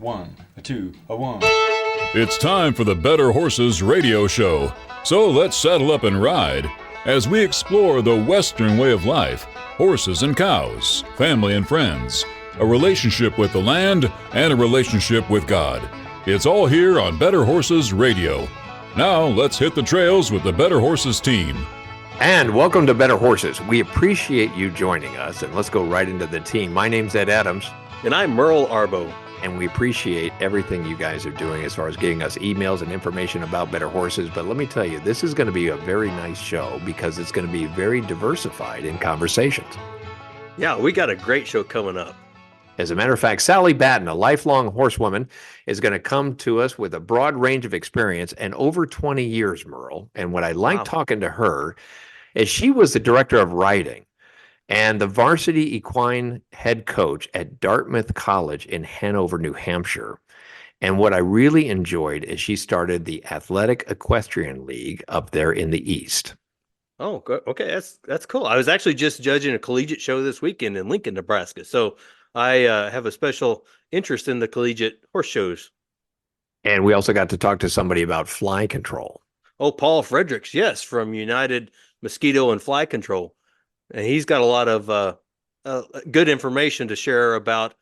1, a 2, a 1. It's time for the Better Horses radio show. So let's saddle up and ride as we explore the Western way of life, horses and cows, family and friends, a relationship with the land, and a relationship with God. It's all here on Better Horses Radio. Now let's hit the trails with the Better Horses team. And welcome to Better Horses. We appreciate you joining us, and let's go right into the team. My name's Ed Adams. And I'm Merle Arbo. And we appreciate everything you guys are doing as far as getting us emails and information about Better Horses. But let me tell you, this is going to be a very nice show because it's going to be very diversified in conversations. Yeah, we got a great show coming up. As a matter of fact, Sally Batton, a lifelong horsewoman, is going to come to us with a broad range of experience and over 20 years, Merle. And what I like talking to her is she was the director of riding and the varsity equine head coach at Dartmouth College in Hanover, New Hampshire. And what I really enjoyed is she started the Athletic Equestrian League up there in the East. Oh, good. Okay, that's cool. I was actually just judging a collegiate show this weekend in Lincoln, Nebraska. So I have a special interest in the collegiate horse shows. And we also got to talk to somebody about fly control. Oh, Paul Fredericks, yes, from United Mosquito and Fly Control. And he's got a lot of good information to share about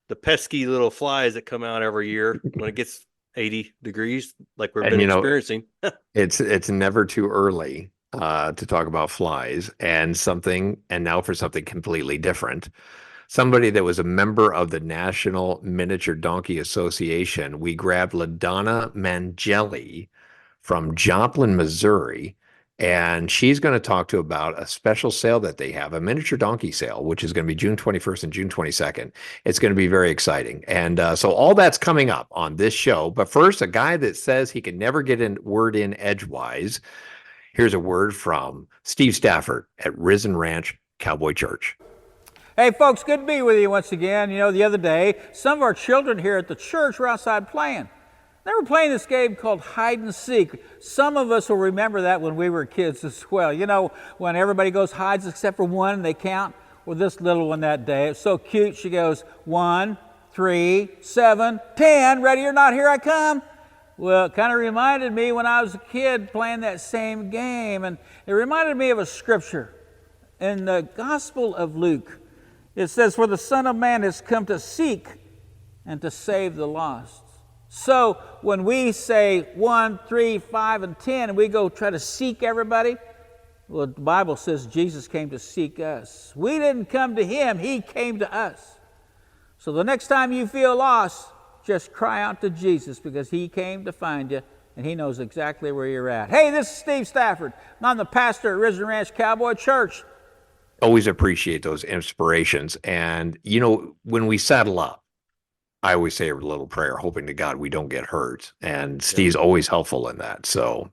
the pesky little flies that come out every year when it gets 80 degrees, like we've been experiencing. It's never too early to talk about flies and now for something completely different. Somebody that was a member of the National Miniature Donkey Association. We grabbed Ladonna Mangile from Joplin, Missouri. And she's going to talk to about a special sale that they have, a miniature donkey sale, which is going to be June 21st and June 22nd. It's going to be very exciting. And so all that's coming up on this show. But first, a guy that says he can never get a word in edgewise. Here's a word from Steve Stafford at Risen Ranch Cowboy Church. Hey, folks, good to be with you once again. You know, the other day, some of our children here at the church were outside playing. They were playing this game called hide and seek. Some of us will remember that when we were kids as well. You know, when everybody goes hides except for one and they count. Well, this little one that day, it's so cute. She goes 1, 3, 7, 10. Ready or not, here I come. Well, it kind of reminded me when I was a kid playing that same game. And it reminded me of a scripture in the Gospel of Luke. It says, "For the Son of Man has come to seek and to save the lost." So when we say 1, 3, 5, and 10, and we go try to seek everybody, well, the Bible says Jesus came to seek us. We didn't come to him, he came to us. So the next time you feel lost, just cry out to Jesus because he came to find you and he knows exactly where you're at. Hey, this is Steve Stafford, and I'm the pastor at Risen Ranch Cowboy Church. Always appreciate those inspirations. And, you know, when we saddle up, I always say a little prayer, hoping to God we don't get hurt. And Steve's always helpful in that. So,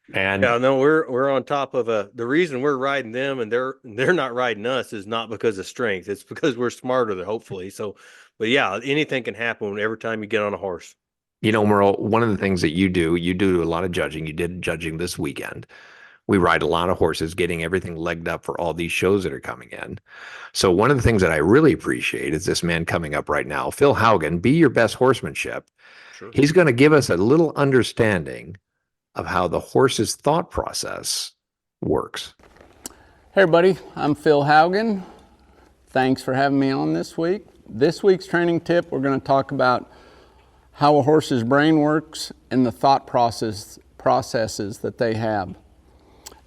we're on top of the reason we're riding them and they're not riding us is not because of strength. It's because we're smarter than hopefully. So, but yeah, anything can happen every time you get on a horse. You know, Merle, one of the things that you do a lot of judging. You did judging this weekend. We ride a lot of horses, getting everything legged up for all these shows that are coming in. So one of the things that I really appreciate is this man coming up right now, Phil Haugen, Be Your Best Horsemanship. Sure. He's going to give us a little understanding of how the horse's thought process works. Hey everybody, I'm Phil Haugen. Thanks for having me on this week. This week's training tip, we're going to talk about how a horse's brain works and the thought processes that they have.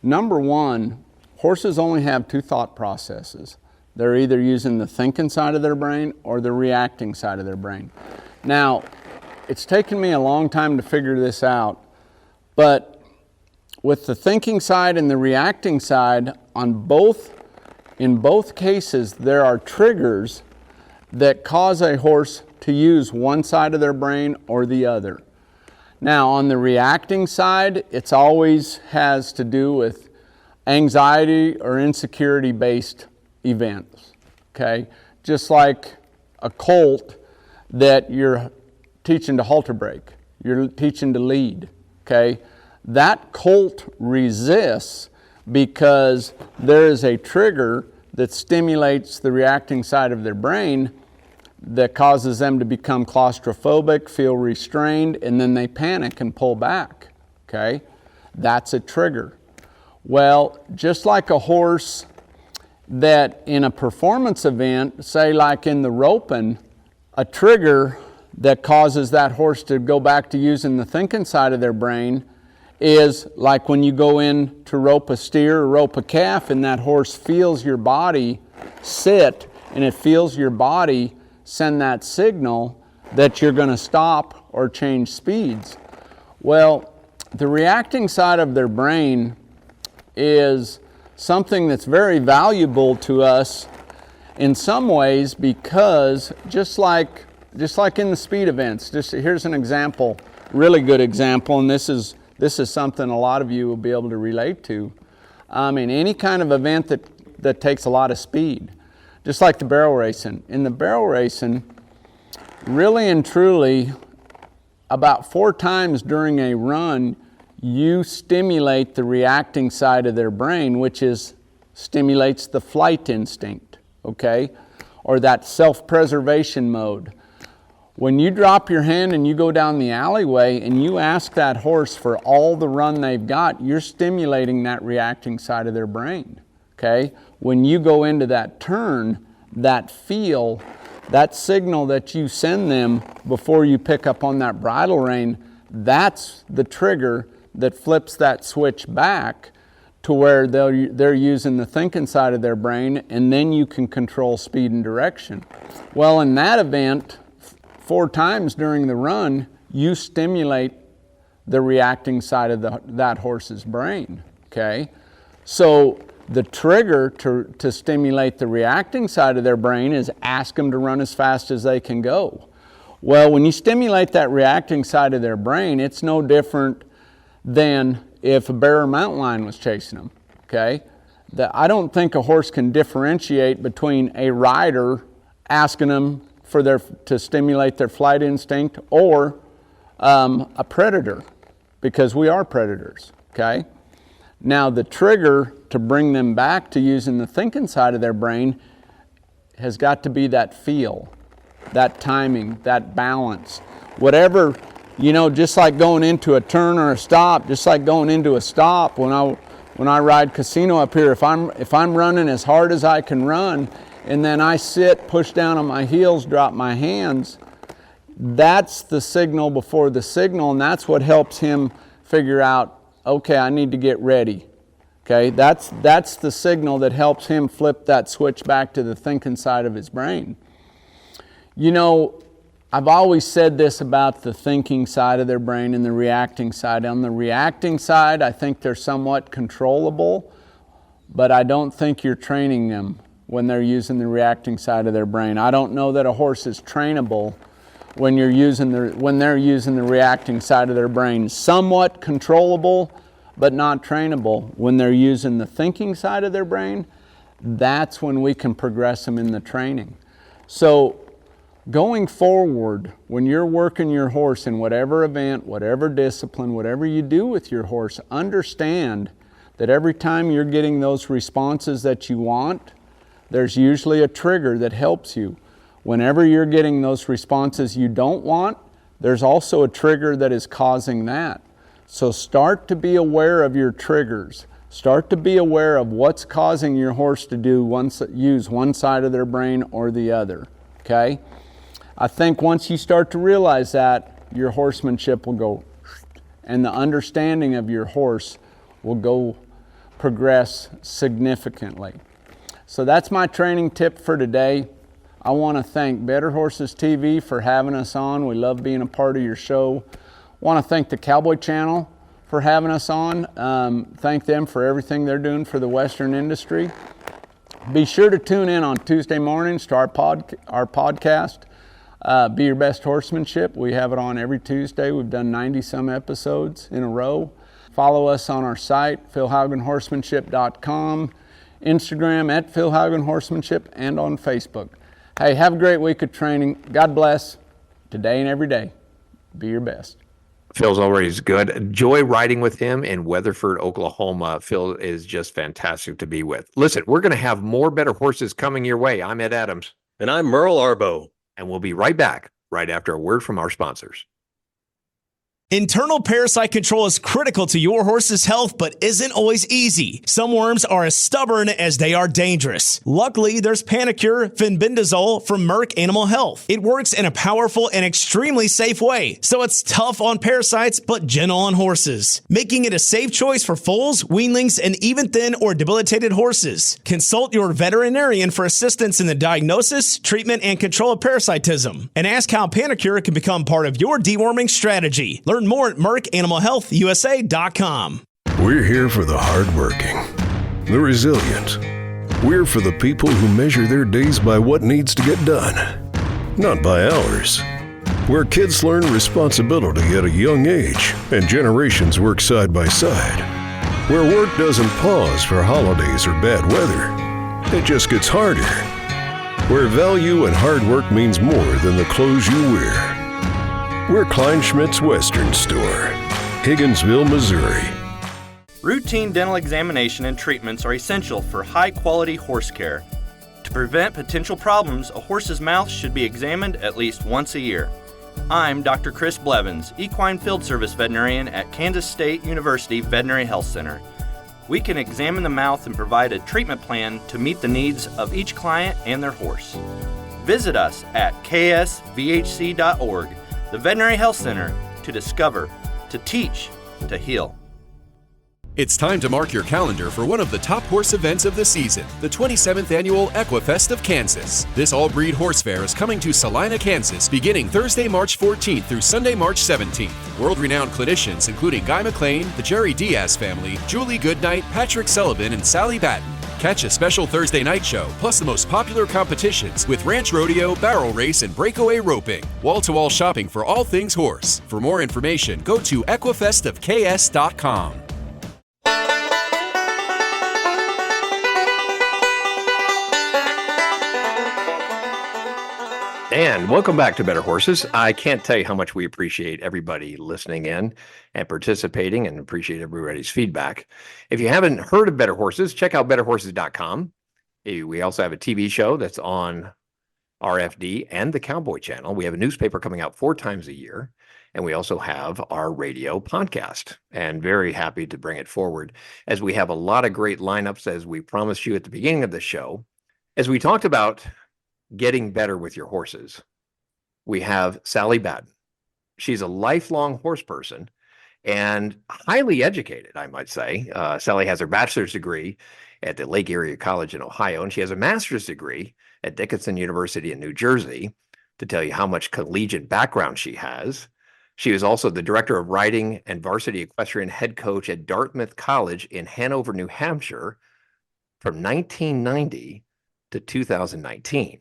Number one, horses only have two thought processes. They're either using the thinking side of their brain or the reacting side of their brain. Now, it's taken me a long time to figure this out, but with the thinking side and the reacting side, in both cases, there are triggers that cause a horse to use one side of their brain or the other. Now, on the reacting side, it's always has to do with anxiety or insecurity-based events, okay? Just like a colt that you're teaching to halter break, you're teaching to lead, okay? That colt resists because there is a trigger that stimulates the reacting side of their brain that causes them to become claustrophobic, feel restrained, and then they panic and pull back, okay? That's a trigger. Well, just like a horse that in a performance event, say like in the roping, a trigger that causes that horse to go back to using the thinking side of their brain is like when you go in to rope a steer or rope a calf and that horse feels your body sit and it feels your body send that signal that you're going to stop or change speeds. Well, the reacting side of their brain is something that's very valuable to us in some ways, because just like in the speed events, here's an example, really good example, and this is something a lot of you will be able to relate to. In any kind of event that takes a lot of speed, just like the barrel racing. In the barrel racing, really and truly, about 4 times during a run, you stimulate the reacting side of their brain, which stimulates the flight instinct, okay? Or that self-preservation mode. When you drop your hand and you go down the alleyway and you ask that horse for all the run they've got, you're stimulating that reacting side of their brain, okay? When you go into that turn, that feel, that signal that you send them before you pick up on that bridle rein, that's the trigger that flips that switch back to where they're using the thinking side of their brain, and then you can control speed and direction. Well, in that event, 4 times during the run, you stimulate the reacting side of that horse's brain, okay? So the trigger to stimulate the reacting side of their brain is ask them to run as fast as they can go. Well, when you stimulate that reacting side of their brain, it's no different than if a bear or mountain lion was chasing them, okay? I don't think a horse can differentiate between a rider asking them to stimulate their flight instinct or a predator, because we are predators, okay? Now the trigger to bring them back to using the thinking side of their brain has got to be that feel, that timing, that balance. Whatever, just like going into a turn or a stop, just like going into a stop, when I ride casino up here, if I'm running as hard as I can run, and then I sit, push down on my heels, drop my hands, that's the signal before the signal, and that's what helps him figure out, okay, I need to get ready. Okay, that's the signal that helps him flip that switch back to the thinking side of his brain. I've always said this about the thinking side of their brain and the reacting side. On the reacting side, I think they're somewhat controllable, but I don't think you're training them when they're using the reacting side of their brain. I don't know that a horse is trainable when they're using the reacting side of their brain. Somewhat controllable, but not trainable. When they're using the thinking side of their brain, that's when we can progress them in the training. So going forward, when you're working your horse in whatever event, whatever discipline, whatever you do with your horse, understand that every time you're getting those responses that you want, there's usually a trigger that helps you. Whenever you're getting those responses you don't want, there's also a trigger that is causing that. So start to be aware of your triggers. Start to be aware of what's causing your horse to use one side of their brain or the other, okay? I think once you start to realize that, your horsemanship will go, and the understanding of your horse will progress significantly. So that's my training tip for today. I want to thank Better Horses TV for having us on. We love being a part of your show. I want to thank the Cowboy Channel for having us on. Thank them for everything they're doing for the Western industry. Be sure to tune in on Tuesday mornings to our podcast, Be Your Best Horsemanship. We have it on every Tuesday. We've done 90-some episodes in a row. Follow us on our site, philhaugenhorsemanship.com. Instagram at Phil Haugen Horsemanship, and on Facebook. Hey, have a great week of training. God bless today and every day. Be your best. Phil's always good. Enjoy riding with him in Weatherford, Oklahoma. Phil is just fantastic to be with. Listen, we're going to have more Better Horses coming your way. I'm Ed Adams. And I'm Merle Arbo. And we'll be right back right after a word from our sponsors. Internal parasite control is critical to your horse's health, but isn't always easy. Some worms are as stubborn as they are dangerous. Luckily, there's Panicure Fenbendazole from Merck Animal Health. It works in a powerful and extremely safe way, so it's tough on parasites, but gentle on horses, making it a safe choice for foals, weanlings, and even thin or debilitated horses. Consult your veterinarian for assistance in the diagnosis, treatment, and control of parasitism, and ask how Panicure can become part of your deworming strategy. Learn more at MerckAnimalHealthUSA.com. We're here for the hardworking, the resilient. We're for the people who measure their days by what needs to get done, not by hours. Where kids learn responsibility at a young age and generations work side by side. Where work doesn't pause for holidays or bad weather. It just gets harder. Where value and hard work means more than the clothes you wear. We're Kleinschmidt's Western Store, Higginsville, Missouri. Routine dental examination and treatments are essential for high-quality horse care. To prevent potential problems, a horse's mouth should be examined at least once a year. I'm Dr. Chris Blevins, Equine Field Service Veterinarian at Kansas State University Veterinary Health Center. We can examine the mouth and provide a treatment plan to meet the needs of each client and their horse. Visit us at ksvhc.org. The Veterinary Health Center, to discover, to teach, to heal. It's time to mark your calendar for one of the top horse events of the season, the 27th Annual Equifest of Kansas. This all-breed horse fair is coming to Salina, Kansas, beginning Thursday, March 14th through Sunday, March 17th. World-renowned clinicians including Guy McLean, the Jerry Diaz family, Julie Goodnight, Patrick Sullivan, and Sally Batton. Catch a special Thursday night show, plus the most popular competitions with ranch rodeo, barrel race, and breakaway roping. Wall-to-wall shopping for all things horse. For more information, go to equifestofks.com. And welcome back to Better Horses. I can't tell you how much we appreciate everybody listening in and participating, and appreciate everybody's feedback. If you haven't heard of Better Horses, check out betterhorses.com. We also have a TV show that's on RFD and the Cowboy Channel. We have a newspaper coming out 4 times a year, and we also have our radio podcast, and very happy to bring it forward as we have a lot of great lineups, as we promised you at the beginning of the show. As we talked about getting better with your horses, we have Sally Batton. She's a lifelong horse person and highly educated, I might say. Sally has her bachelor's degree at the Lake Erie College in Ohio, and she has a master's degree at Dickinson University in New Jersey, to tell you how much collegiate background she has. She was also the director of riding and varsity equestrian head coach at Dartmouth College in Hanover, New Hampshire from 1990 to 2019.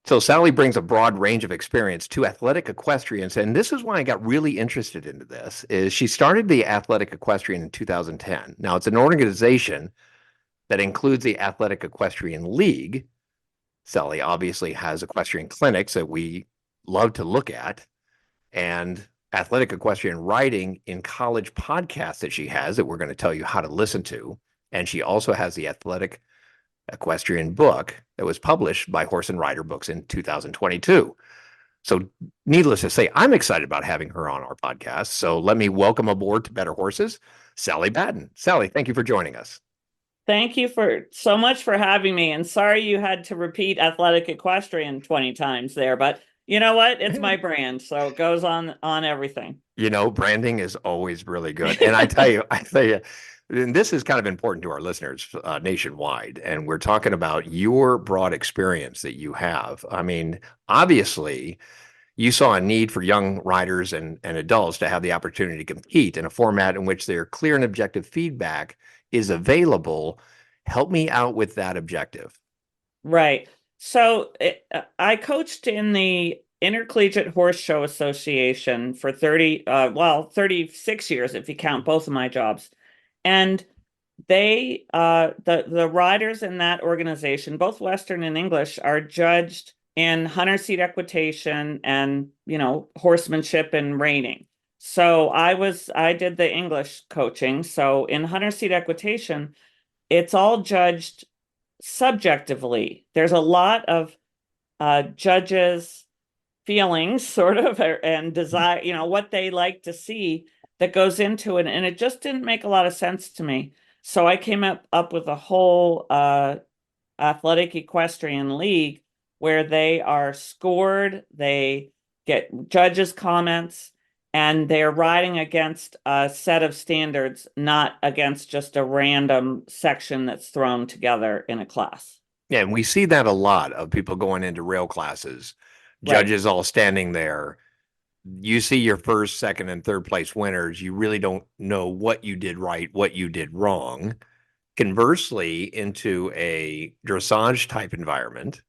So Sally brings a broad range of experience to athletic equestrians, and this is why I got really interested into this. Is she started the Athletic Equestrian in 2010. Now, it's an organization that includes the Athletic Equestrian League. Sally obviously has equestrian clinics that we love to look at, and athletic equestrian riding in college podcasts that she has that we're going to tell you how to listen to. And she also has the Athletic Equestrian book that was published by Horse and Rider Books in 2022. So needless to say, I'm excited about having her on our podcast. So let me welcome aboard to Better Horses, Sally Batton. Sally, thank you for joining us. Thank you for so much for having me. And sorry you had to repeat Athletic Equestrian 20 times there, but you know what? It's my brand, so it goes on everything. You know, branding is always really good. And I tell you, and this is kind of important to our listeners nationwide. And we're talking about your broad experience that you have. I mean, obviously, you saw a need for young riders and adults to have the opportunity to compete in a format in which their clear and objective feedback is available. Help me out with that objective. Right. So I coached in the Intercollegiate Horse Show Association for 36 years, if you count both of my jobs. And they, the riders in that organization, both Western and English, are judged in hunter seat equitation and, horsemanship and reining. So I did the English coaching. So in hunter seat equitation, it's all judged subjectively. There's a lot of judges feelings sort of and desire, what they like to see that goes into it. And it just didn't make a lot of sense to me. So I came up with a whole athletic equestrian league where they are scored, they get judges' comments, and they're riding against a set of standards, not against just a random section that's thrown together in a class. Yeah, and we see that a lot of people going into rail classes, judges all standing there. You see your first, second, and third place winners. You really don't know what you did right, what you did wrong. Conversely, into a dressage type environment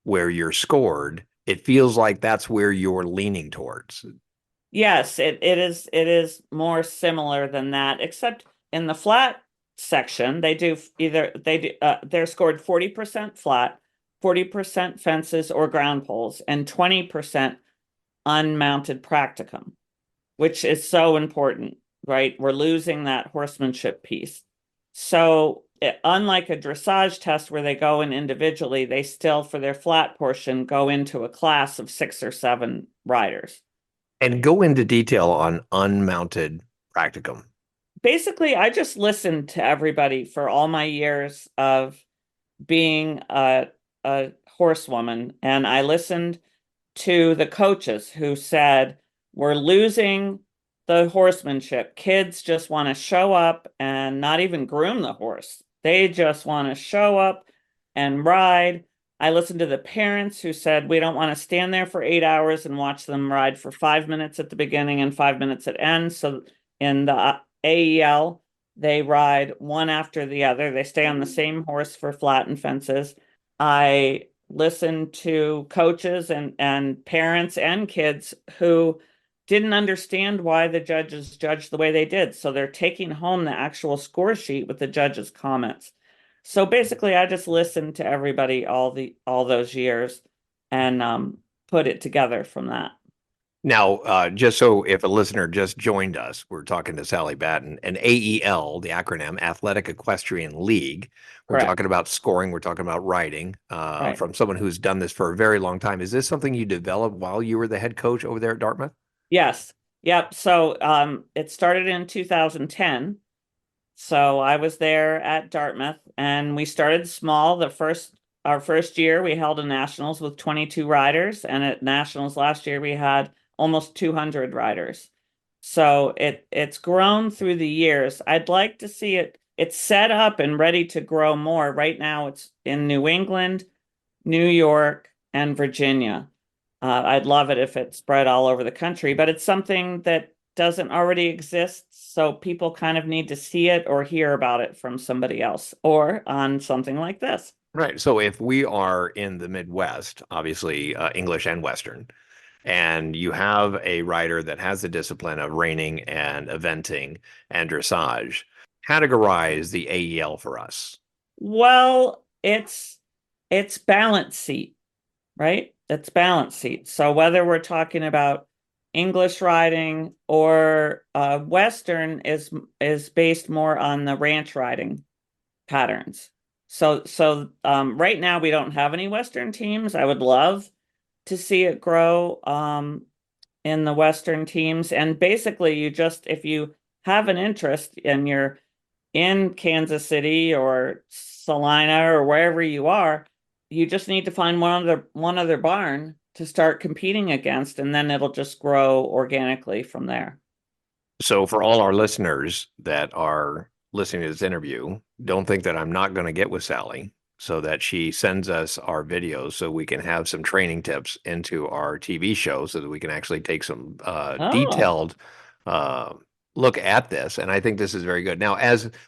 where you're scored, it feels like that's where you're leaning towards. Yes, it is more similar than that, except in the flat section, they're scored 40% flat, 40% fences or ground poles, and 20% unmounted practicum, which is so important, right? We're losing that horsemanship piece. So unlike a dressage test where they go in individually, they still, for their flat portion, go into a class of 6 or 7 riders. And go into detail on unmounted practicum. Basically, I just listened to everybody for all my years of being a horsewoman, and I listened to the coaches who said, we're losing the horsemanship. Kids just want to show up and not even groom the horse. They just want to show up and ride. I listened to the parents who said, we don't want to stand there for 8 hours and watch them ride for 5 minutes at the beginning and 5 minutes at end. So in the AEL, they ride one after the other. They stay on the same horse for flat and fences. I listened to coaches and parents and kids who didn't understand why the judges judged the way they did. So they're taking home the actual score sheet with the judges' comments. So basically, I just listened to everybody all those years and put it together from that. Now, just so if a listener just joined us, we're talking to Sally Batton, and AEL, the acronym, Athletic Equestrian League. We're Correct. talking about scoring. We're talking about riding Right. from someone who's done this for a very long time. Is this something you developed while you were the head coach over there at Dartmouth? Yes. Yep. So it started in 2010. So I was there at Dartmouth, and we started small. Our first year, we held a nationals with 22 riders, and at nationals last year, we had almost 200 riders. So it's grown through the years. I'd like to see it's set up and ready to grow more. Right now, it's in New England, New York, and Virginia. I'd love it if it spread all over the country, but it's something that doesn't already exist. So people kind of need to see it or hear about it from somebody else or on something like this. Right. So if we are in the Midwest, obviously English and Western, and you have a rider that has the discipline of reining and eventing and dressage, categorize the AEL for us. Well, it's balance seat, right? It's balance seat. So whether we're talking about English riding or Western is based more on the ranch riding patterns. So right now we don't have any Western teams. I would love to see it grow in the Western teams. And basically if you have an interest and you're in Kansas City or Salina or wherever you are, you just need to find one other barn to start competing against, and then it'll just grow organically from there. So for all our listeners that are listening to this interview, don't think that I'm not going to get with Sally so that she sends us our videos so we can have some training tips into our TV show so that we can actually take some detailed look at this. And I think this is very good. Now,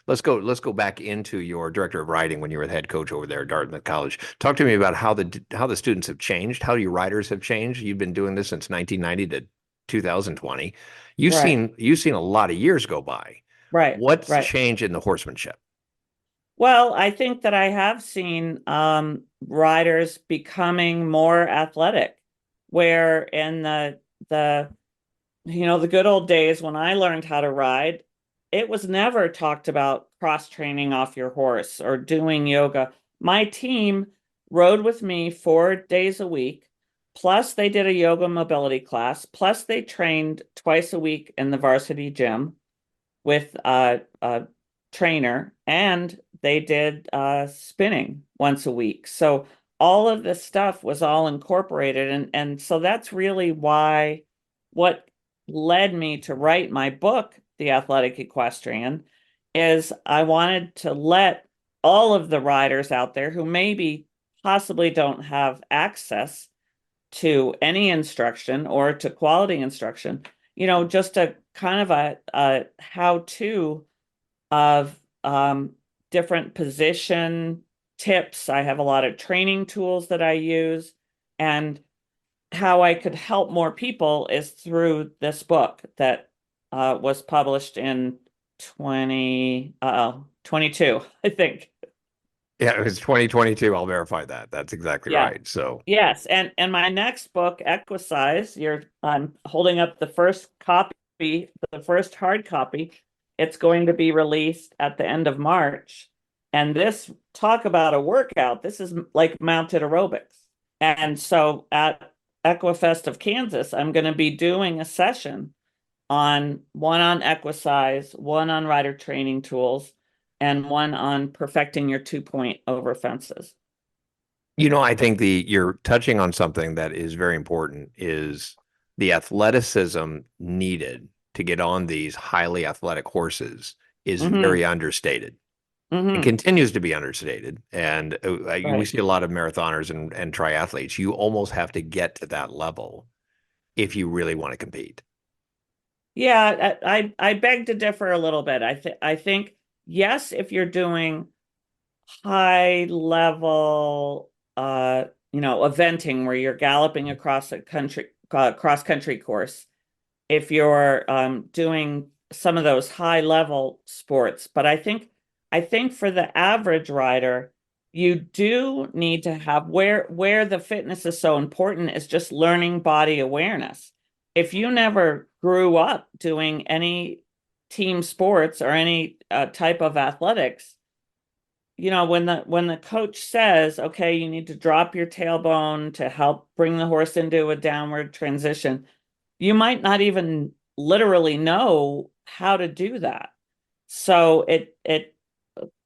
let's go back into your director of riding when you were the head coach over there at Dartmouth College. Talk to me about how the students have changed, how your riders have changed. You've been doing this since 1990 to 2020. You've seen a lot of years go by. Right. What's changed in the horsemanship? Well, I think that I have seen riders becoming more athletic, where in the good old days when I learned how to ride, it was never talked about cross-training off your horse or doing yoga. My team rode with me 4 days a week plus they did a yoga mobility class, plus they trained twice a week in the varsity gym with a trainer, and they did spinning once a week. So all of this stuff was all incorporated. And so that's really what led me to write my book, The Athletic Equestrian, is I wanted to let all of the riders out there who maybe possibly don't have access to any instruction or to quality instruction, just a kind of a how-to of different position tips. I have a lot of training tools that I use, and how I could help more people is through this book that was published in 2022, I think. Yeah, it was 2022. I'll verify that. That's exactly right. So yes, and my next book, Equisize, I'm holding up the first copy, the first hard copy. It's going to be released at the end of March. And this, talk about a workout, this is like mounted aerobics. And so at Equifest of Kansas, I'm going to be doing a session one on Equisize, one on rider training tools, and one on perfecting your 2-point over fences. I think you're touching on something that is very important, is the athleticism needed to get on these highly athletic horses is very understated. It continues to be understated. And we see a lot of marathoners and triathletes. You almost have to get to that level if you really want to compete. Yeah, I beg to differ a little bit. I think, yes, if you're doing high level, eventing where you're galloping across a cross country course, if you're doing some of those high level sports, but I think for the average rider, you do need to have where the fitness is so important is just learning body awareness. If you never grew up doing any team sports or any type of athletics, when the coach says, okay, you need to drop your tailbone to help bring the horse into a downward transition, you might not even literally know how to do that. So it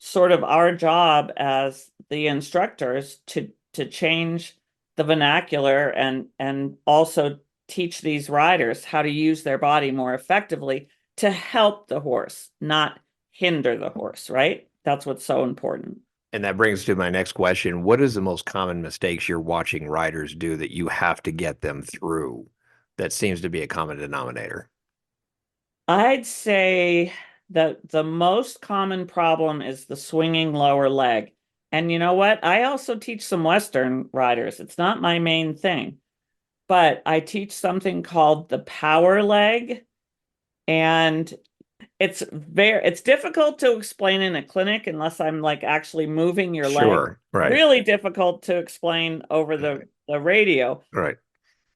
sort of our job as the instructors to change the vernacular and also teach these riders how to use their body more effectively to help the horse, not hinder the horse, right? That's what's so important. And that brings to my next question. What is the most common mistakes you're watching riders do that you have to get them through that seems to be a common denominator? I'd say that the most common problem is the swinging lower leg. And you know what? I also teach some Western riders. It's not my main thing, but I teach something called the power leg. And it's difficult to explain in a clinic unless I'm like actually moving your leg. Right. Really difficult to explain over the radio. Right.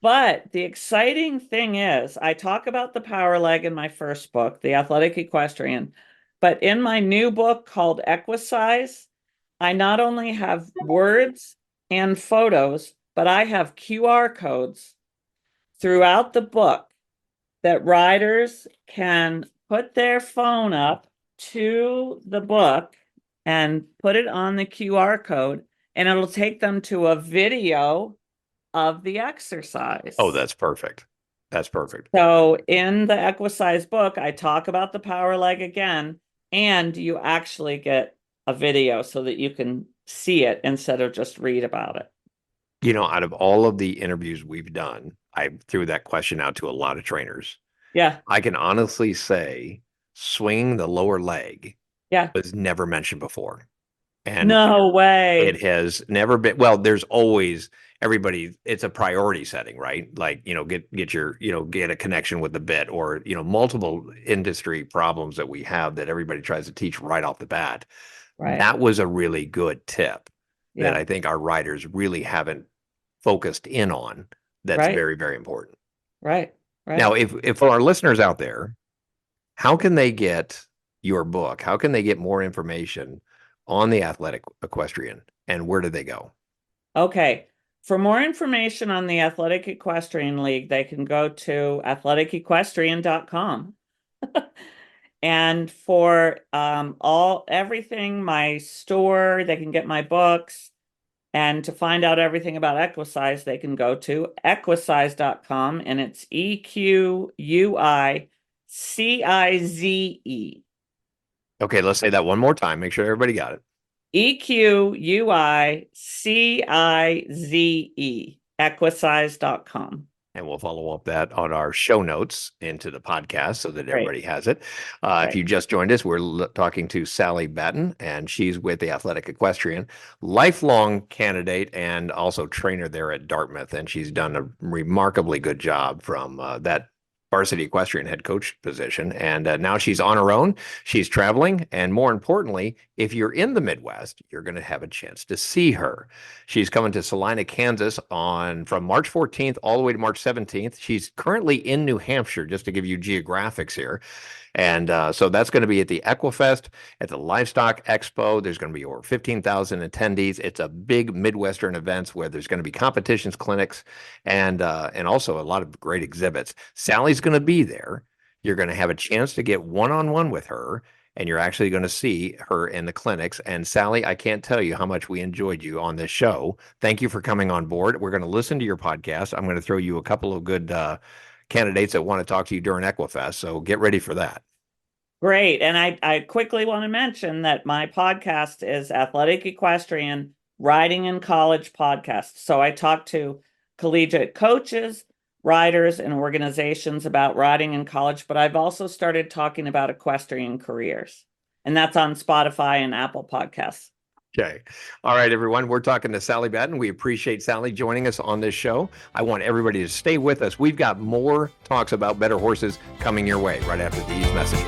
But the exciting thing is, I talk about the power leg in my first book, The Athletic Equestrian, but in my new book called Equisize, I not only have words and photos, but I have QR codes throughout the book that riders can put their phone up to the book and put it on the QR code, and it'll take them to a video of the exercise. Oh, that's perfect. That's perfect. So in the Equisize book, I talk about the power leg again, and you actually get a video so that you can see it instead of just read about it. Out of all of the interviews we've done, I threw that question out to a lot of trainers. Yeah. I can honestly say swinging the lower leg was never mentioned before. And no way. It has never been. Well, there's always it's a priority setting, right? Like, get a connection with the bit, or, multiple industry problems that we have that everybody tries to teach right off the bat. Right. That was a really good tip that I think our riders really haven't focused in on. That's very, very important. Right. Now, if for our listeners out there, how can they get your book? How can they get more information on the Athletic Equestrian, and where do they go? Okay. For more information on the Athletic Equestrian League, they can go to athleticequestrian.com. And for everything, my store, they can get my books. And to find out everything about Equisize, they can go to equisize.com, and it's EQUICIZE. Okay, let's say that one more time. Make sure everybody got it. EQUICIZE, equisize.com. And we'll follow up that on our show notes into the podcast so that everybody has it. If you just joined us, we're talking to Sally Batton, and she's with the Athletic Equestrian, lifelong candidate and also trainer there at Dartmouth. And she's done a remarkably good job from that varsity equestrian head coach position. And now she's on her own. She's traveling. And more importantly, if you're in the Midwest, you're going to have a chance to see her. She's coming to Salina, Kansas from March 14th all the way to March 17th. She's currently in New Hampshire, just to give you geographics here. And so that's going to be at the Equifest, at the Livestock Expo. There's going to be over 15,000 attendees. It's a big Midwestern event where there's going to be competitions, clinics, and also a lot of great exhibits. Sally's going to be there. You're going to have a chance to get one-on-one with her, and you're actually going to see her in the clinics. And Sally, I can't tell you how much we enjoyed you on this show. Thank you for coming on board. We're going to listen to your podcast. I'm going to throw you a couple of good candidates that want to talk to you during Equifest, so get ready for that. Great. And I quickly want to mention that my podcast is Athletic Equestrian Riding in College Podcast. So I talk to collegiate coaches, riders, and organizations about riding in college, but I've also started talking about equestrian careers, and that's on Spotify and Apple Podcasts. Okay. All right, everyone. We're talking to Sally Batton. We appreciate Sally joining us on this show. I want everybody to stay with us. We've got more talks about better horses coming your way right after these messages.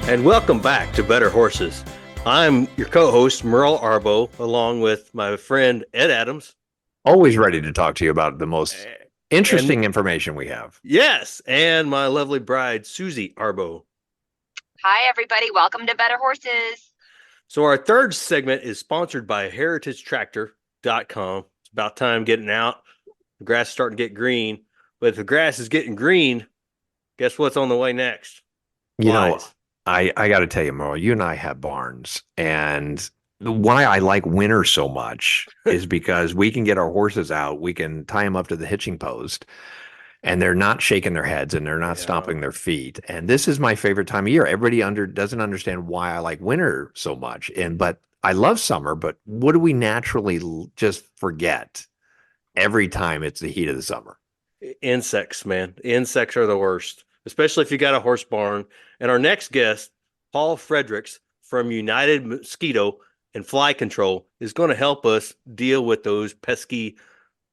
And welcome back to Better Horses. I'm your co-host, Merle Arbo, along with my friend Ed Adams. Always ready to talk to you about the most interesting information we have. Yes, and my lovely bride, Susie Arbo. Hi, everybody. Welcome to Better Horses. So our third segment is sponsored by heritagetractor.com. It's about time getting out. The grass is starting to get green. But if the grass is getting green, guess what's on the way next? You know, I got to tell you, Merle, you and I have barns, and why I like winter so much is because we can get our horses out, we can tie them up to the hitching post, and they're not shaking their heads and they're not stomping their feet. And this is my favorite time of year. Everybody doesn't understand why I like winter so much. But I love summer, but what do we naturally just forget every time it's the heat of the summer? Insects, man. Insects are the worst, especially if you got a horse barn. And our next guest, Paul Fredericks from United Mosquito and Fly Control, is going to help us deal with those pesky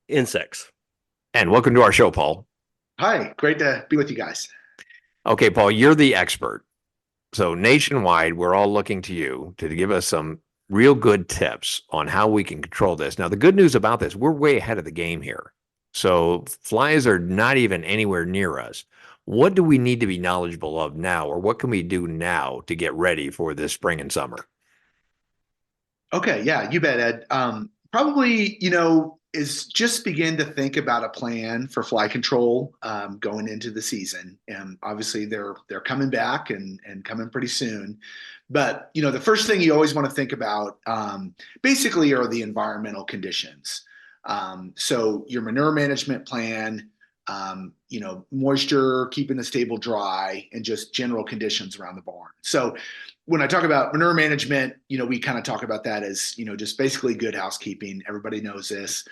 insects. And welcome to our show, Paul. Hi, great to be with you guys. Okay, Paul, you're the expert. So nationwide, we're all looking to you to give us some real good tips on how we can control this. Now, the good news about this, we're way ahead of the game here. So flies are not even anywhere near us. What do we need to be knowledgeable of now, or what can we do now to get ready for this spring and summer? Okay, yeah, you bet, Ed. Probably, is just begin to think about a plan for fly control going into the season. And obviously they're coming back and coming pretty soon. But, the first thing you always want to think about basically are the environmental conditions. So your manure management plan, moisture, keeping the stable dry, and just general conditions around the barn. So when I talk about manure management, we kind of talk about that as, just basically good housekeeping. Everybody knows this,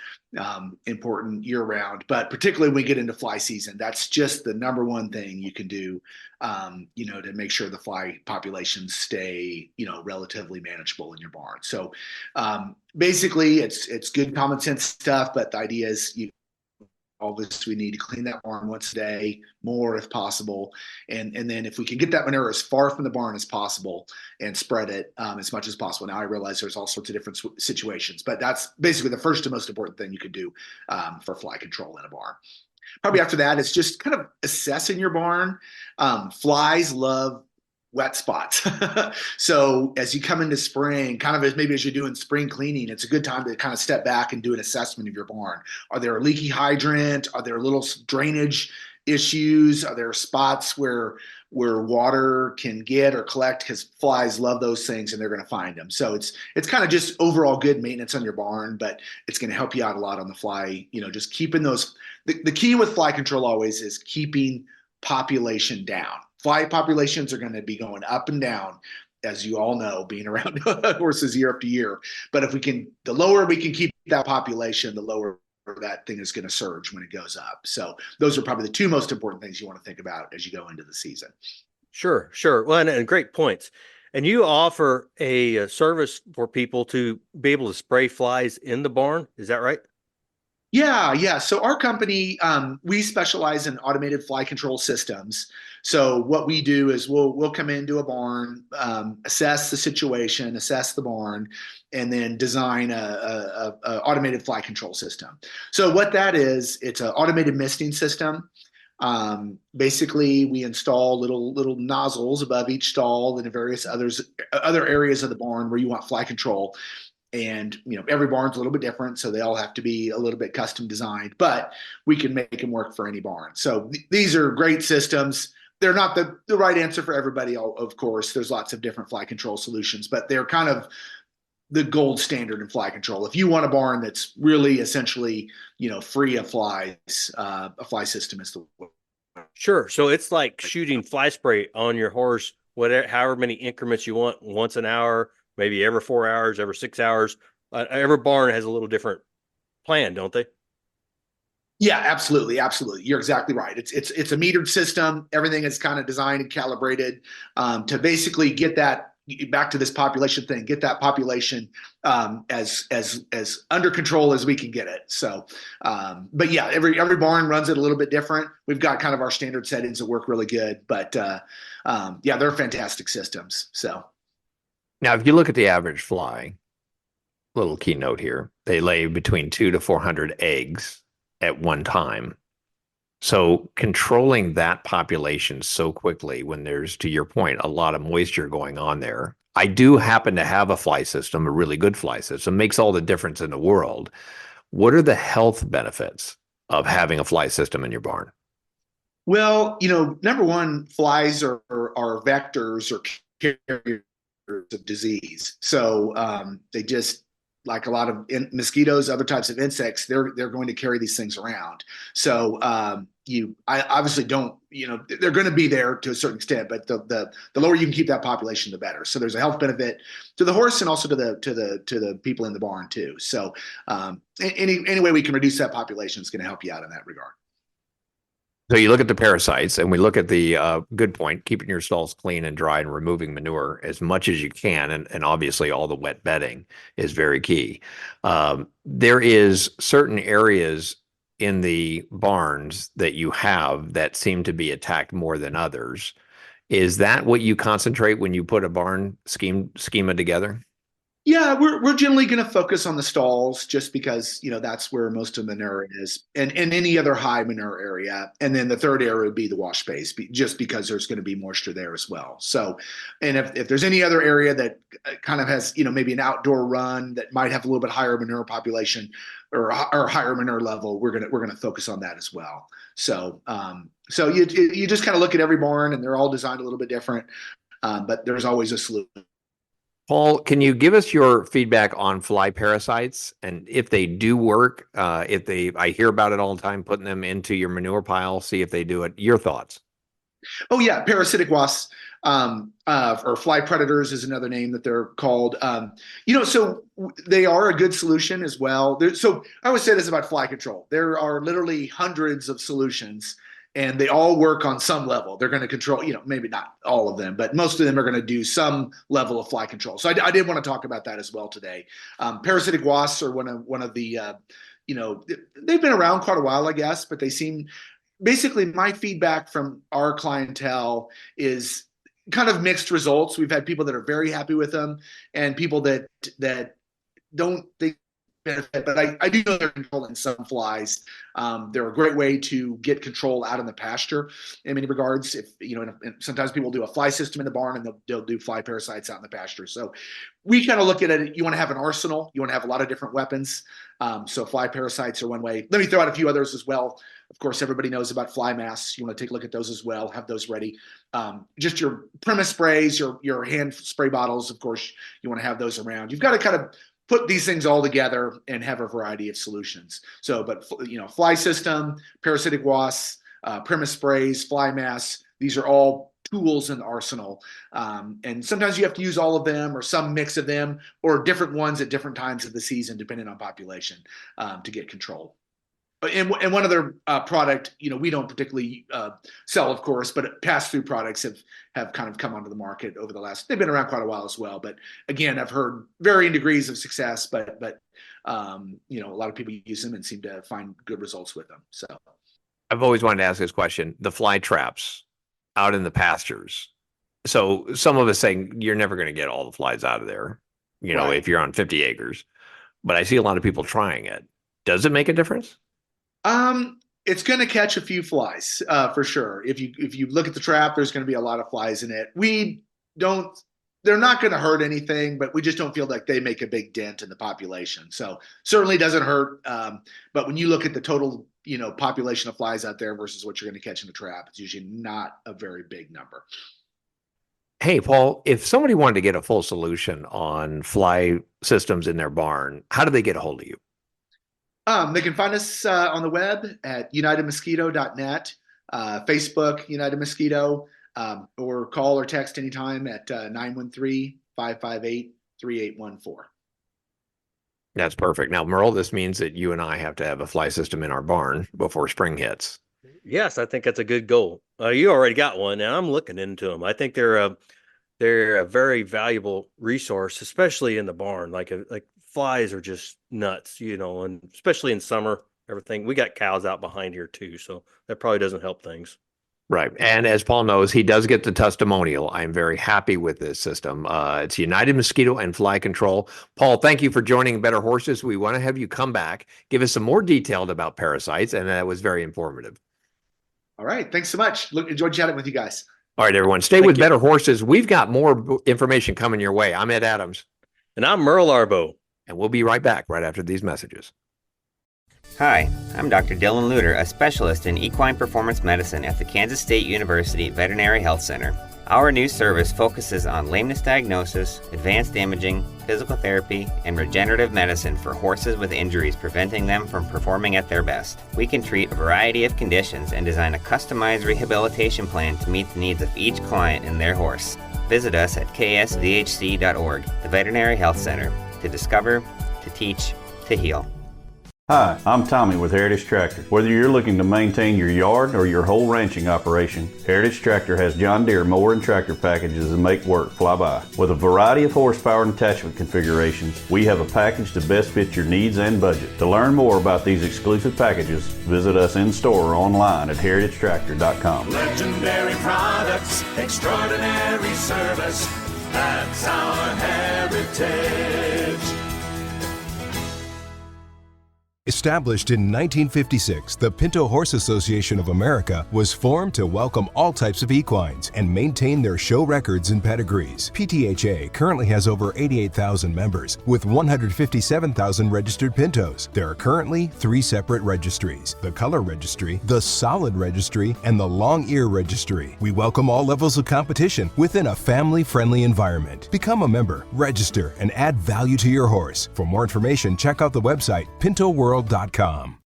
important year round, but particularly when we get into fly season, that's just the number one thing you can do, to make sure the fly populations stay, relatively manageable in your barn. So basically it's good common sense stuff, but the idea is obviously we need to clean that barn once a day, more if possible. And then if we can get that manure as far from the barn as possible and spread it as much as possible. Now I realize there's all sorts of different situations, but that's basically the first and most important thing you can do for fly control in a barn. Probably after that, it's just kind of assessing your barn. Flies love wet spots. So as you come into spring, kind of as you're doing spring cleaning, it's a good time to kind of step back and do an assessment of your barn. Are there a leaky hydrant? Are there little drainage issues? Are there spots where water can get or collect? Because flies love those things and they're going to find them. So it's kind of just overall good maintenance on your barn, but it's going to help you out a lot on the fly. Just keeping those. The key with fly control always is keeping population down. Fly populations are going to be going up and down, as you all know, being around horses year after year. But the lower we can keep that population, the lower that thing is going to surge when it goes up. So those are probably the two most important things you want to think about as you go into the season. Sure. Well, and great points. And you offer a service for people to be able to spray flies in the barn. Is that right? Yeah. So our company, we specialize in automated fly control systems. So what we do is we'll come into a barn, assess the situation, assess the barn, and then design a automated fly control system. So what that is, it's an automated misting system. Basically, we install little nozzles above each stall and various other areas of the barn where you want fly control. And, every barn's a little bit different, so they all have to be a little bit custom designed, but we can make them work for any barn. So these are great systems. They're not the right answer for everybody, of course. There's lots of different fly control solutions, but they're kind of the gold standard in fly control. If you want a barn that's really essentially, free of flies, a fly system is the way. Sure. So it's like shooting fly spray on your horse, however many increments you want, once an hour, maybe every 4 hours, every 6 hours. Every barn has a little different plan, don't they? Yeah, absolutely. You're exactly right. It's a metered system. Everything is kind of designed and calibrated to basically get that back to this population thing. Get that population as under control as we can get it. So, but yeah, every barn runs it a little bit different. We've got kind of our standard settings that work really good, but yeah, they're fantastic systems. So. Now, if you look at the average fly, little keynote here, they lay between 200 to 400 eggs at one time. So controlling that population so quickly when there's, to your point, a lot of moisture going on there. I do happen to have a fly system, a really good fly system, makes all the difference in the world. What are the health benefits of having a fly system in your barn? Well, number one, flies are vectors or carriers of disease. So they just, like a lot of mosquitoes, other types of insects, they're going to carry these things around. So I obviously don't, they're going to be there to a certain extent, but the lower you can keep that population, the better. So there's a health benefit to the horse and also to the people in the barn too. So any way we can reduce that population is going to help you out in that regard. So you look at the parasites, and we look at the good point, keeping your stalls clean and dry and removing manure as much as you can. And obviously all the wet bedding is very key. There is certain areas in the barns that you have that seem to be attacked more than others. Is that what you concentrate when you put a barn schema together? Yeah, we're generally going to focus on the stalls just because, that's where most of the manure is and any other high manure area. And then the third area would be the wash space, just because there's going to be moisture there as well. So, and if there's any other area that kind of has, maybe an outdoor run that might have a little bit higher manure population or higher manure level, we're going to focus on that as well. So, so you just kind of look at every barn and they're all designed a little bit different, but there's always a solution. Paul, can you give us your feedback on fly parasites and if they do work? I hear about it all the time, putting them into your manure pile, see if they do it. Your thoughts? Oh yeah, parasitic wasps or fly predators is another name that they're called. So they are a good solution as well. So I always say this about fly control: there are literally hundreds of solutions. And they all work on some level. They're going to control, maybe not all of them, but most of them are going to do some level of fly control. So I did want to talk about that as well today. Parasitic wasps are one of the, they've been around quite a while, I guess, but they seem, basically my feedback from our clientele is kind of mixed results. We've had people that are very happy with them and people that don't think benefit, but I do know they're controlling some flies. They're a great way to get control out in the pasture in many regards. If and sometimes people do a fly system in the barn and they'll do fly parasites out in the pasture. So we kind of look at it. You want to have an arsenal. You want to have a lot of different weapons. So fly parasites are one way. Let me throw out a few others as well. Of course, everybody knows about fly masks. You want to take a look at those as well. Have those ready. Just your premise sprays, your hand spray bottles. Of course, you want to have those around. You've got to kind of put these things all together and have a variety of solutions. So, but fly system, parasitic wasps, premise sprays, fly masks, these are all tools in the arsenal. And sometimes you have to use all of them or some mix of them or different ones at different times of the season, depending on population, to get control. And one other product, we don't particularly sell, of course, but pass-through products have kind of come onto the market over the last. They've been around quite a while as well. But again, I've heard varying degrees of success, but a lot of people use them and seem to find good results with them. So I've always wanted to ask this question: the fly traps out in the pastures. So some of us saying you're never going to get all the flies out of there, Right. if you're on 50 acres. But I see a lot of people trying it. Does it make a difference? It's going to catch a few flies, for sure. If you look at the trap, there's going to be a lot of flies in it. They're not going to hurt anything, but we just don't feel like they make a big dent in the population. So certainly doesn't hurt. But when you look at the total, population of flies out there versus what you're going to catch in the trap, it's usually not a very big number. Hey, Paul, if somebody wanted to get a full solution on fly systems in their barn, how do they get a hold of you? They can find us on the web at unitedmosquito.net, Facebook, United Mosquito, or call or text anytime at 913-558-3814. That's perfect. Now, Merle, this means that you and I have to have a fly system in our barn before spring hits. Yes, I think that's a good goal. You already got one, and I'm looking into them. I think they're a very valuable resource, especially in the barn. Like flies are just nuts, and especially in summer, everything. We got cows out behind here too, so that probably doesn't help things. Right. And as Paul knows, he does get the testimonial. I'm very happy with this system. It's United Mosquito and Fly Control. Paul, thank you for joining Better Horses. We want to have you come back, give us some more detailed about parasites, and that was very informative. All right. Thanks so much. Enjoyed chatting with you guys. All right, everyone. Stay with Better Horses. We've got more information coming your way. I'm Ed Adams. And I'm Merle Arbo. And we'll be right back right after these messages. Hi, I'm Dr. Dylan Luter, a specialist in equine performance medicine at the Kansas State University Veterinary Health Center. Our new service focuses on lameness diagnosis, advanced imaging, physical therapy, and regenerative medicine for horses with injuries preventing them from performing at their best. We can treat a variety of conditions and design a customized rehabilitation plan to meet the needs of each client and their horse. Visit us at ksvhc.org, the Veterinary Health Center, to discover, to teach, to heal. Hi, I'm Tommy with Heritage Tractor. Whether you're looking to maintain your yard or your whole ranching operation, Heritage Tractor has John Deere mower and tractor packages that make work fly by. With a variety of horsepower and attachment configurations, we have a package to best fit your needs and budget. To learn more about these exclusive packages, visit us in store or online at heritagetractor.com. Legendary products, extraordinary service, that's our heritage. Established in 1956, the Pinto Horse Association of America was formed to welcome all types of equines and maintain their show records and pedigrees. PTHA currently has over 88,000 members with 157,000 registered Pintos. There are currently 3 separate registries: the Color Registry, the Solid Registry, and the Long Ear Registry. We welcome all levels of competition within a family-friendly environment. Become a member, register, and add value to your horse. For more information, check out the website pintoworld.com.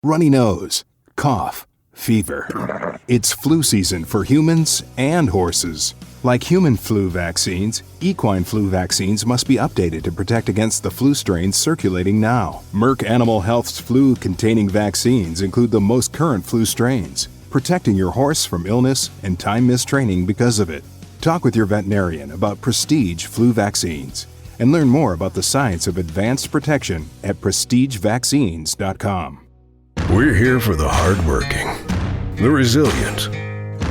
Runny nose, cough, fever. It's flu season for humans and horses. Like human flu vaccines, equine flu vaccines must be updated to protect against the flu strains circulating now. Merck Animal Health's flu-containing vaccines include the most current flu strains, protecting your horse from illness and time-missed training because of it. Talk with your veterinarian about Prestige flu vaccines and learn more about the science of advanced protection at prestigevaccines.com. We're here for the hardworking, the resilient.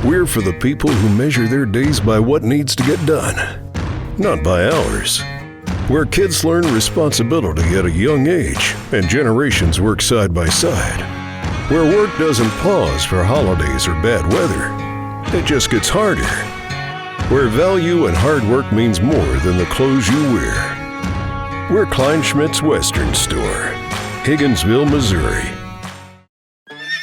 We're for the people who measure their days by what needs to get done, not by hours. where kids learn responsibility at a young age and generations work side by side, where work doesn't pause for holidays or bad weather. It just gets harder. Where value and hard work means more than the clothes you wear. We're Kleinschmidt's Western Store, Higginsville, Missouri.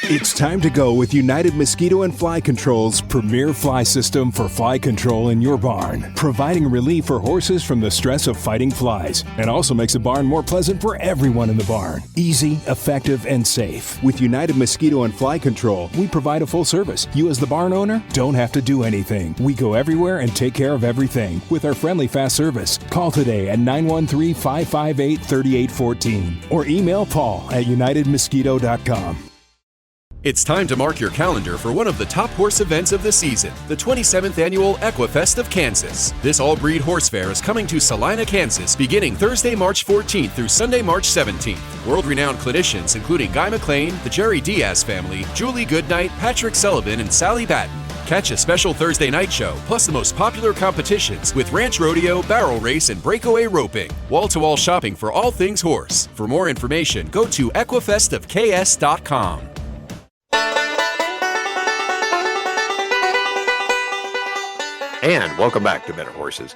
It's time to go with United Mosquito and Fly Control's premier fly system for fly control in your barn, providing relief for horses from the stress of fighting flies, and also makes the barn more pleasant for everyone in the barn. Easy, effective, and safe. With United Mosquito and Fly Control, we provide a full service. You as the barn owner don't have to do anything. We go everywhere and take care of everything with our friendly fast service. Call today at 913-558-3814 or email Paul at unitedmosquito.com. It's time to mark your calendar for one of the top horse events of the season, the 27th Annual Equifest of Kansas. This all-breed horse fair is coming to Salina, Kansas, beginning Thursday, March 14th through Sunday, March 17th. World-renowned clinicians including Guy McLean, the Jerry Diaz family, Julie Goodnight, Patrick Sullivan, and Sally Batton. Catch a special Thursday night show, plus the most popular competitions with ranch rodeo, barrel race, and breakaway roping. Wall-to-wall shopping for all things horse. For more information, go to equifestofks.com. And welcome back to Better Horses.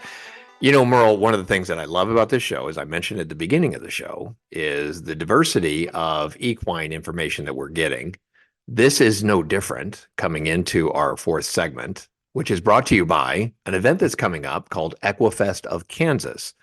You know, Merle, one of the things that I love about this show, as I mentioned at the beginning of the show, is the diversity of equine information that we're getting. This is no different coming into our fourth segment, which is brought to you by an event that's coming up called Equifest of Kansas,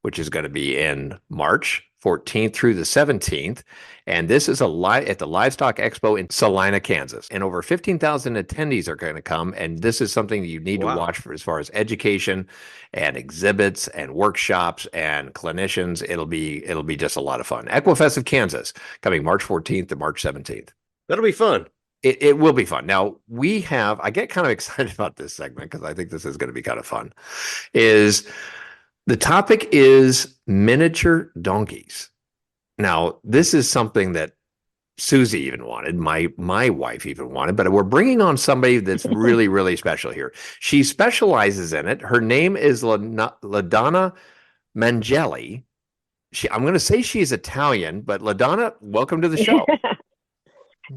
which is going to be in March 14th through the 17th. And this is at the Livestock Expo in Salina, Kansas. And over 15,000 attendees are going to come. And this is something that you need to watch for as far as education and exhibits and workshops and clinicians. It'll be just a lot of fun. Equifest of Kansas coming March 14th to March 17th. That'll be fun. It will be fun. Now, I get kind of excited about this segment because I think this is going to be kind of fun. The topic is miniature donkeys. Now, this is something that Susie even wanted, my wife even wanted, but we're bringing on somebody that's really, really special here. She specializes in it. Her name is Ladonna Mangile. I'm going to say she's Italian, but Ladonna, welcome to the show.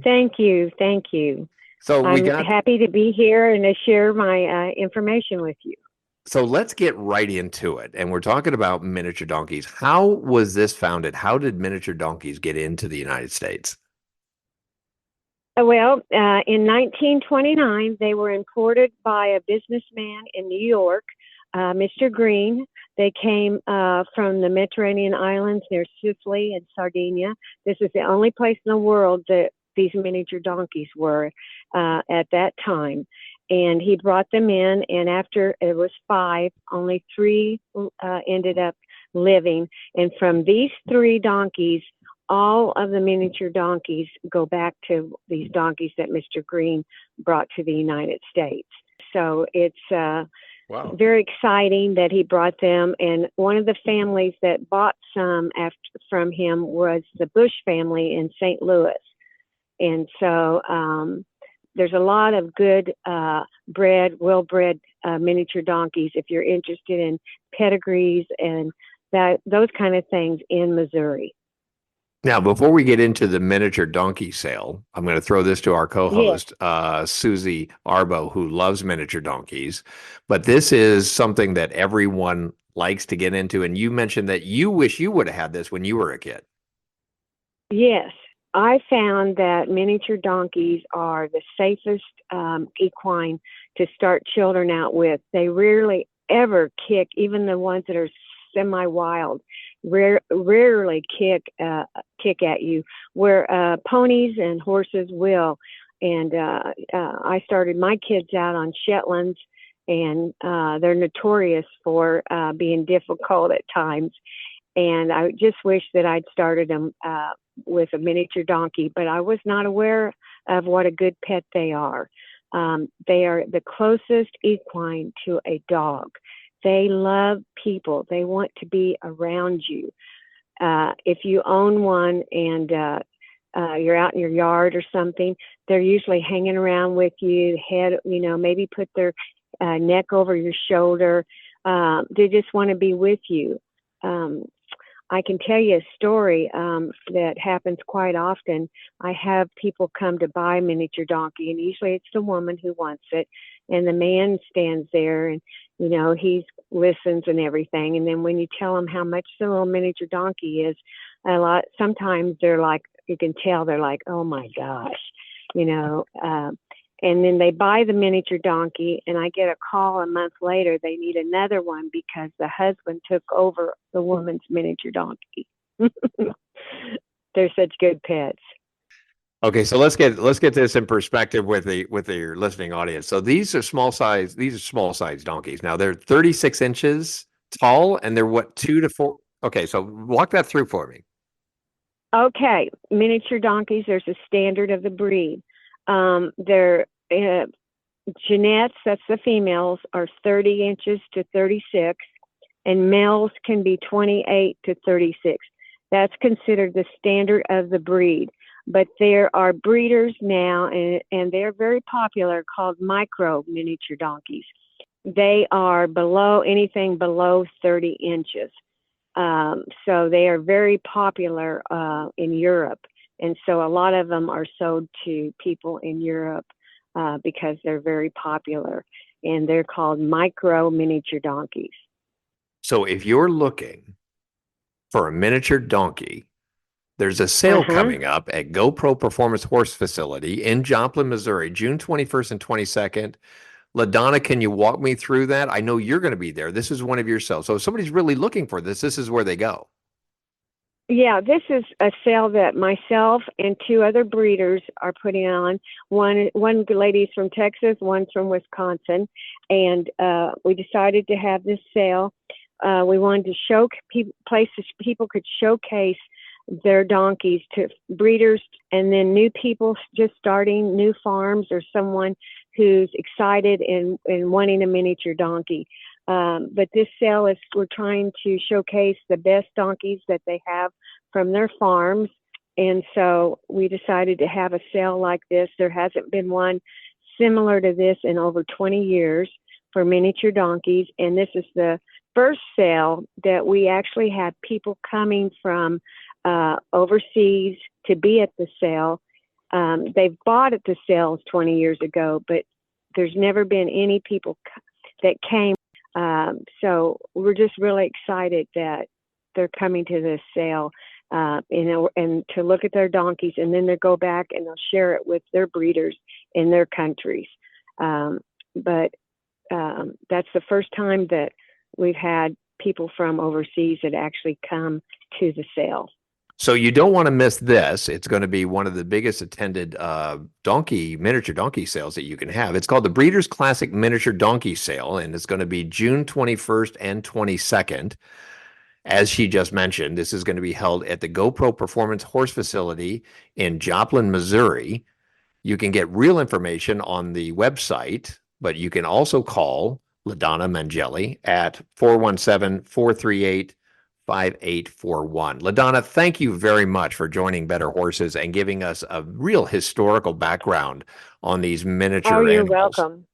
Thank you. So I'm happy to be here and to share my information with you. So let's get right into it. And we're talking about miniature donkeys. How was this founded? How did miniature donkeys get into the United States? Well, in 1929, they were imported by a businessman in New York, Mr. Green. They came from the Mediterranean islands near Sicily and Sardinia. This is the only place in the world that these miniature donkeys were at that time. And he brought them in, and after it was 5, only 3 ended up living. And from these 3 donkeys, all of the miniature donkeys go back to these donkeys that Mr. Green brought to the United States. So it's very exciting that he brought them. And one of the families that bought some from him was the Bush family in St. Louis. And so there's a lot of good well-bred miniature donkeys if you're interested in pedigrees and those kind of things in Missouri. Now, before we get into the miniature donkey sale, I'm going to throw this to our co-host, Susie Arbo, who loves miniature donkeys. But this is something that everyone likes to get into. And you mentioned that you wish you would have had this when you were a kid. Yes. I found that miniature donkeys are the safest equine to start children out with. They rarely ever kick, even the ones that are semi-wild, rarely kick at you, where ponies and horses will. And I started my kids out on Shetlands, and they're notorious for being difficult at times. And I just wish that I'd started them with a miniature donkey, but I was not aware of what a good pet they are. They are the closest equine to a dog. They love people. They want to be around you. If you own one and you're out in your yard or something, they're usually hanging around with you, maybe put their neck over your shoulder. They just want to be with you. I can tell you a story that happens quite often. I have people come to buy a miniature donkey, and usually it's the woman who wants it, and the man stands there and, he listens and everything. And then when you tell them how much the little miniature donkey is, sometimes they're like, you can tell they're like, oh my gosh, and then they buy the miniature donkey, and I get a call a month later. They need another one because the husband took over the woman's miniature donkey. They're such good pets. Okay, so let's get this in perspective with your listening audience. So these are small size donkeys. Now they're 36 inches tall, and they're what, 2 to 4? Okay, so walk that through for me. Okay, miniature donkeys. There's a standard of the breed. They're Jeanettes, that's the females, are 30 inches to 36, and males can be 28 to 36. That's considered the standard of the breed. But there are breeders now, and they're very popular, called micro miniature donkeys. They are anything below 30 inches. So they are very popular in Europe. And so a lot of them are sold to people in Europe because they're very popular. And they're called micro miniature donkeys. So if you're looking for a miniature donkey, there's a sale coming up at GoPro Performance Horse Facility in Joplin, Missouri, June 21st and 22nd. Ladonna, can you walk me through that? I know you're going to be there. This is one of your sales. So if somebody's really looking for this is where they go. Yeah, this is a sale that myself and 2 other breeders are putting on. One lady's from Texas, one's from Wisconsin, and we decided to have this sale. We wanted to show places people could showcase their donkeys to breeders, and then new people just starting new farms, or someone who's excited and wanting a miniature donkey. But this sale we're trying to showcase the best donkeys that they have from their farms. And so we decided to have a sale like this. There hasn't been one similar to this in over 20 years for miniature donkeys. And this is the first sale that we actually had people coming from overseas to be at the sale. They've bought at the sales 20 years ago, but there's never been any people that came. So we're just really excited that they're coming to this sale, and to look at their donkeys, and then they'll go back and they'll share it with their breeders in their countries. But that's the first time that we've had people from overseas that actually come to the sale. So you don't want to miss this. It's going to be one of the biggest attended miniature donkey sales that you can have. It's called the Breeders' Classic Miniature Donkey Sale, and it's going to be June 21st and 22nd. As she just mentioned, this is going to be held at the GoPro Performance Horse Facility in Joplin, Missouri. You can get real information on the website, but you can also call Ladonna Mangile at 417-438-5841. Ladonna, thank you very much for joining Better Horses and giving us a real historical background on these miniature animals. Oh, you're welcome.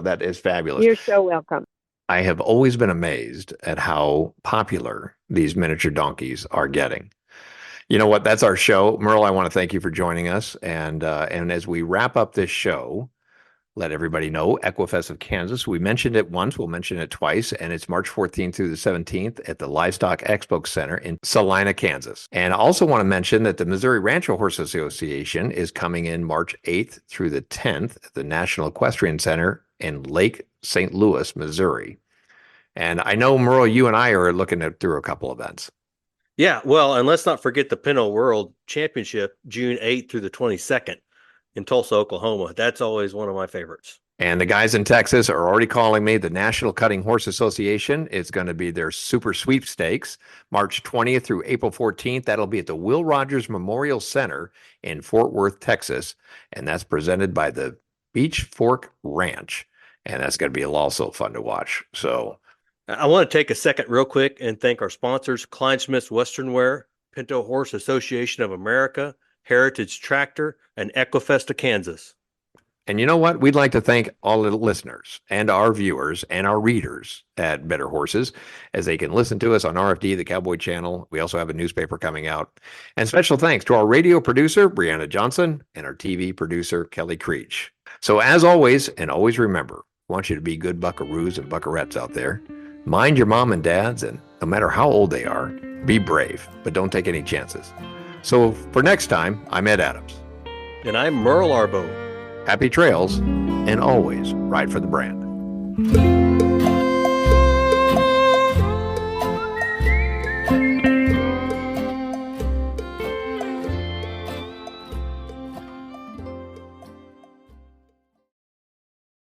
That is fabulous. You're so welcome. I have always been amazed at how popular these miniature donkeys are getting. You know what? That's our show. Merle, I want to thank you for joining us. And as we wrap up this show, let everybody know, Equifest of Kansas. We mentioned it once, we'll mention it twice, and it's March 14th through the 17th at the Livestock Expo Center in Salina, Kansas. And I also want to mention that the Missouri Rancho Horse Association is coming in March 8th through the 10th at the National Equestrian Center in Lake St. Louis, Missouri. And I know, Merle, you and I are looking through a couple events. Yeah, well, and let's not forget the Pinto World Championship, June 8th through the 22nd in Tulsa, Oklahoma. That's always one of my favorites. And the guys in Texas are already calling me. The National Cutting Horse Association is going to be their Super Sweepstakes, March 20th through April 14th. That'll be at the Will Rogers Memorial Center in Fort Worth, Texas. And that's presented by the Beach Fork Ranch. And that's going to be also fun to watch. So I want to take a second real quick and thank our sponsors, Kleinsmith's Western Wear, Pinto Horse Association of America, Heritage Tractor, and Equifest of Kansas. And you know what? We'd like to thank all the listeners and our viewers and our readers at Better Horses, as they can listen to us on RFD, the Cowboy Channel. We also have a newspaper coming out. And special thanks to our radio producer, Brianna Johnson, and our TV producer, Kelly Creech. So as always, and always remember, I want you to be good buckaroos and buckarettes out there. Mind your mom and dads, and no matter how old they are, be brave, but don't take any chances. So for next time, I'm Ed Adams. And I'm Merle Arbo. Happy trails, and always ride for the brand.